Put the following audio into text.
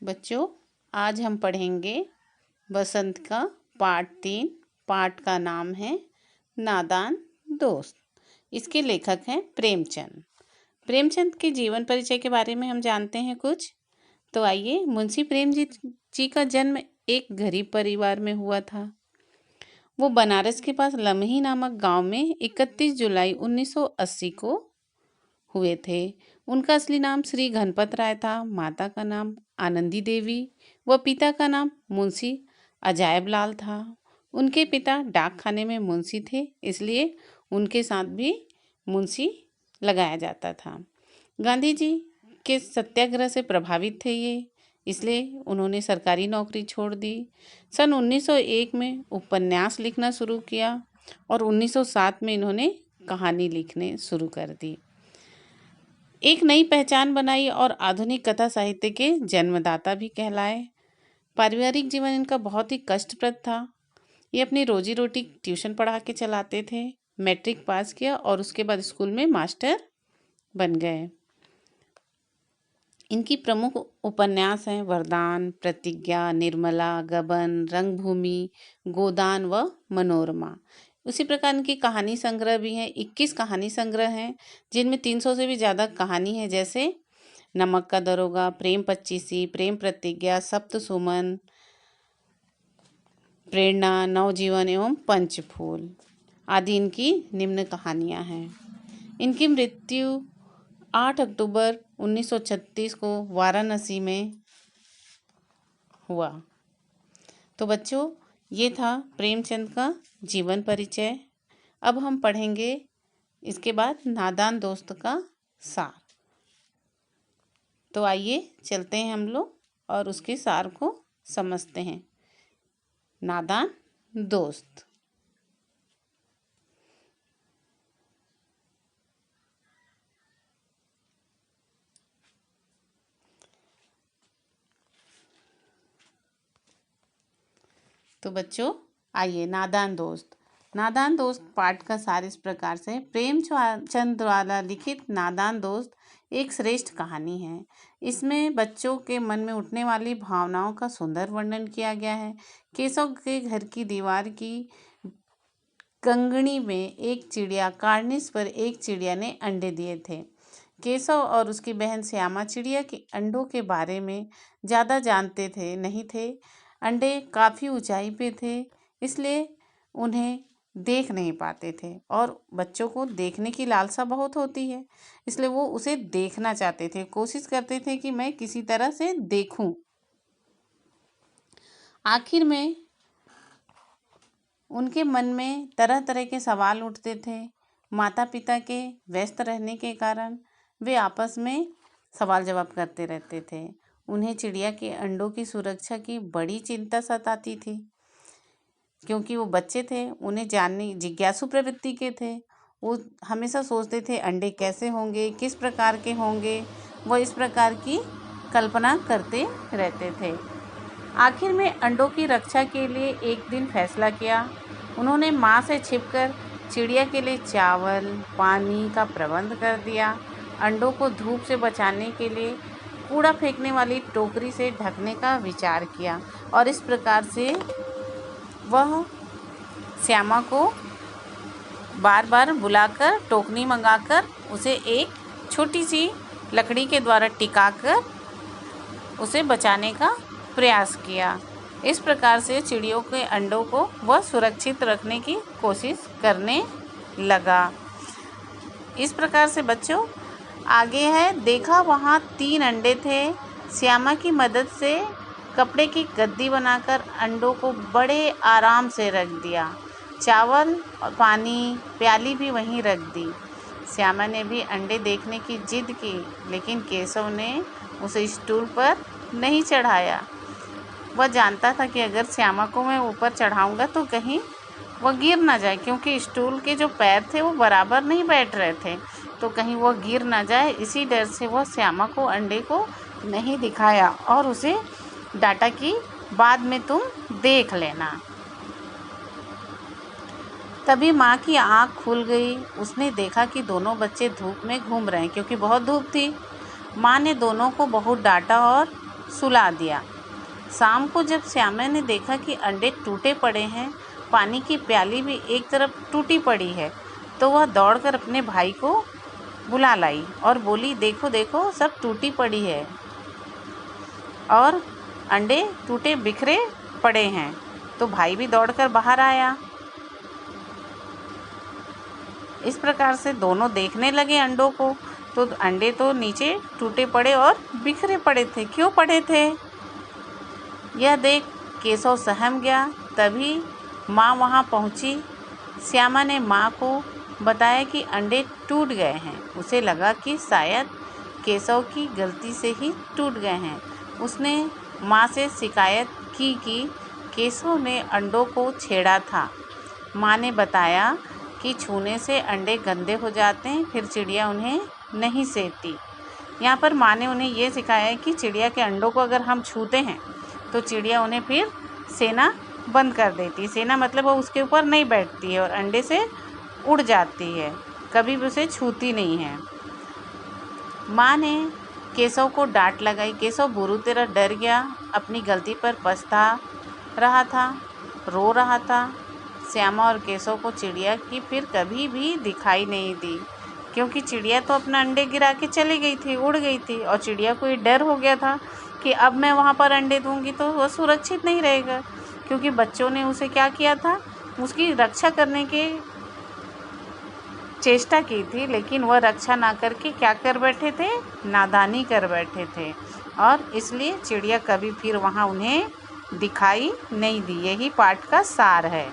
बच्चों, आज हम पढ़ेंगे बसंत का पाठ 3। पाठ का नाम है नादान दोस्त। इसके लेखक हैं प्रेमचंद। प्रेमचंद के जीवन परिचय के बारे में हम जानते हैं कुछ। तो आइए, मुंशी प्रेमजीत जी का जन्म एक गरीब परिवार में हुआ था। वो बनारस के पास लम्ही नामक गांव में 31 जुलाई 1980 को हुए थे। उनका असली नाम श्री घनपत राय था। माता का नाम आनंदी देवी व पिता का नाम मुंशी अजायब लाल था। उनके पिता डाक खाने में मुंशी थे, इसलिए उनके साथ भी मुंशी लगाया जाता था। गांधी जी के सत्याग्रह से प्रभावित थे ये, इसलिए उन्होंने सरकारी नौकरी छोड़ दी। सन 1901 में उपन्यास लिखना शुरू किया और 1907 में इन्होंने कहानी लिखने शुरू कर दी। एक नई पहचान बनाई और आधुनिक कथा साहित्य के जन्मदाता भी कहलाए। पारिवारिक जीवन इनका बहुत ही कष्टप्रद था। ये अपनी रोजी रोटी ट्यूशन पढ़ा के चलाते थे। मैट्रिक पास किया और उसके बाद स्कूल में मास्टर बन गए। इनकी प्रमुख उपन्यास हैं वरदान, प्रतिज्ञा, निर्मला, गबन, रंगभूमि, गोदान व मनोरमा। उसी प्रकार इनकी कहानी संग्रह भी हैं। 21 कहानी संग्रह हैं, जिनमें 300 से भी ज़्यादा कहानी है, जैसे नमक का दरोगा, प्रेम पच्चीसी, प्रेम प्रतिज्ञा, सप्त सुमन, प्रेरणा, नवजीवन एवं पंचफूल आदि इनकी निम्न कहानियां हैं। इनकी मृत्यु 8 अक्टूबर 1936 को वाराणसी में हुआ। तो बच्चों, ये था प्रेमचंद का जीवन परिचय। अब हम पढ़ेंगे इसके बाद नादान दोस्त का सार। तो आइए चलते हैं हम लोग और उसके सार को समझते हैं। नादान दोस्त। तो बच्चों आइए, नादान दोस्त। नादान दोस्त पाठ का सार इस प्रकार से। प्रेमचंद द्वारा लिखित नादान दोस्त एक श्रेष्ठ कहानी है। इसमें बच्चों के मन में उठने वाली भावनाओं का सुंदर वर्णन किया गया है। केशव के घर की दीवार की कंगनी में एक चिड़िया, कार्निस पर एक चिड़िया ने अंडे दिए थे। केशव और उसकी बहन श्यामा चिड़िया के अंडों के बारे में ज़्यादा जानते थे नहीं थे। अंडे काफ़ी ऊंचाई पे थे, इसलिए उन्हें देख नहीं पाते थे और बच्चों को देखने की लालसा बहुत होती है, इसलिए वो उसे देखना चाहते थे। कोशिश करते थे कि मैं किसी तरह से देखूं। आखिर में उनके मन में तरह तरह के सवाल उठते थे। माता पिता के व्यस्त रहने के कारण वे आपस में सवाल जवाब करते रहते थे। उन्हें चिड़िया के अंडों की सुरक्षा की बड़ी चिंता सताती थी, क्योंकि वो बच्चे थे, उन्हें जानने जिज्ञासु प्रवृत्ति के थे। वो हमेशा सोचते थे अंडे कैसे होंगे, किस प्रकार के होंगे, वो इस प्रकार की कल्पना करते रहते थे। आखिर में अंडों की रक्षा के लिए एक दिन फैसला किया। उन्होंने माँ से छिपकर चिड़िया के लिए चावल, पानी का प्रबंध कर दिया। अंडों को धूप से बचाने के लिए कूड़ा फेंकने वाली टोकरी से ढकने का विचार किया और इस प्रकार से वह श्यामा को बार बार बुलाकर टोकनी मंगाकर उसे एक छोटी सी लकड़ी के द्वारा टिकाकर उसे बचाने का प्रयास किया। इस प्रकार से चिड़ियों के अंडों को वह सुरक्षित रखने की कोशिश करने लगा। इस प्रकार से बच्चों आगे है, देखा वहाँ 3 अंडे थे। श्यामा की मदद से कपड़े की गद्दी बनाकर अंडों को बड़े आराम से रख दिया। चावल और पानी प्याली भी वहीं रख दी। श्यामा ने भी अंडे देखने की जिद की, लेकिन केशव ने उसे स्टूल पर नहीं चढ़ाया। वह जानता था कि अगर श्यामा को मैं ऊपर चढ़ाऊंगा तो कहीं वह गिर ना जाए, क्योंकि स्टूल के जो पैर थे वो बराबर नहीं बैठ रहे थे, तो कहीं वह गिर ना जाए। इसी डर से वह श्यामा को अंडे को नहीं दिखाया और उसे डांटा कि बाद में तुम देख लेना। तभी माँ की आँख खुल गई। उसने देखा कि दोनों बच्चे धूप में घूम रहे हैं, क्योंकि बहुत धूप थी। माँ ने दोनों को बहुत डांटा और सुला दिया। शाम को जब श्यामा ने देखा कि अंडे टूटे पड़े हैं, पानी की प्याली भी एक तरफ टूटी पड़ी है, तो वह दौड़कर अपने भाई को बुला लाई और बोली, देखो देखो सब टूटी पड़ी है और अंडे टूटे बिखरे पड़े हैं। तो भाई भी दौड़कर बाहर आया। इस प्रकार से दोनों देखने लगे अंडों को, तो अंडे तो नीचे टूटे पड़े और बिखरे पड़े थे। क्यों पड़े थे? यह देख केशव सहम गया। तभी माँ वहाँ पहुँची। श्यामा ने माँ को बताया कि अंडे टूट गए हैं। उसे लगा कि शायद केशव की गलती से ही टूट गए हैं। उसने माँ से शिकायत की कि केशव ने अंडों को छेड़ा था। माँ ने बताया कि छूने से अंडे गंदे हो जाते हैं, फिर चिड़िया उन्हें नहीं सेती। यहाँ पर माँ ने उन्हें ये सिखाया है कि चिड़िया के अंडों को अगर हम छूते हैं तो चिड़िया उन्हें फिर सेना बंद कर देती है। सेना मतलब वो उसके ऊपर नहीं बैठती है और अंडे से उड़ जाती है, कभी भी उसे छूती नहीं है। माँ ने केशव को डांट लगाई। केशव बुरी तरह डर गया, अपनी गलती पर पछता रहा था, रो रहा था। श्यामा और केशव को चिड़िया की फिर कभी भी दिखाई नहीं दी, क्योंकि चिड़िया तो अपना अंडे गिरा के चली गई थी, उड़ गई थी। और चिड़िया को ये डर हो गया था कि अब मैं वहाँ पर अंडे दूँगी तो वह सुरक्षित नहीं रहेगा, क्योंकि बच्चों ने उसे क्या किया था, उसकी रक्षा करने की चेष्टा की थी, लेकिन वह रक्षा ना करके क्या कर बैठे थे, नादानी कर बैठे थे। और इसलिए चिड़िया कभी फिर वहाँ उन्हें दिखाई नहीं दी। यही पाठ का सार है।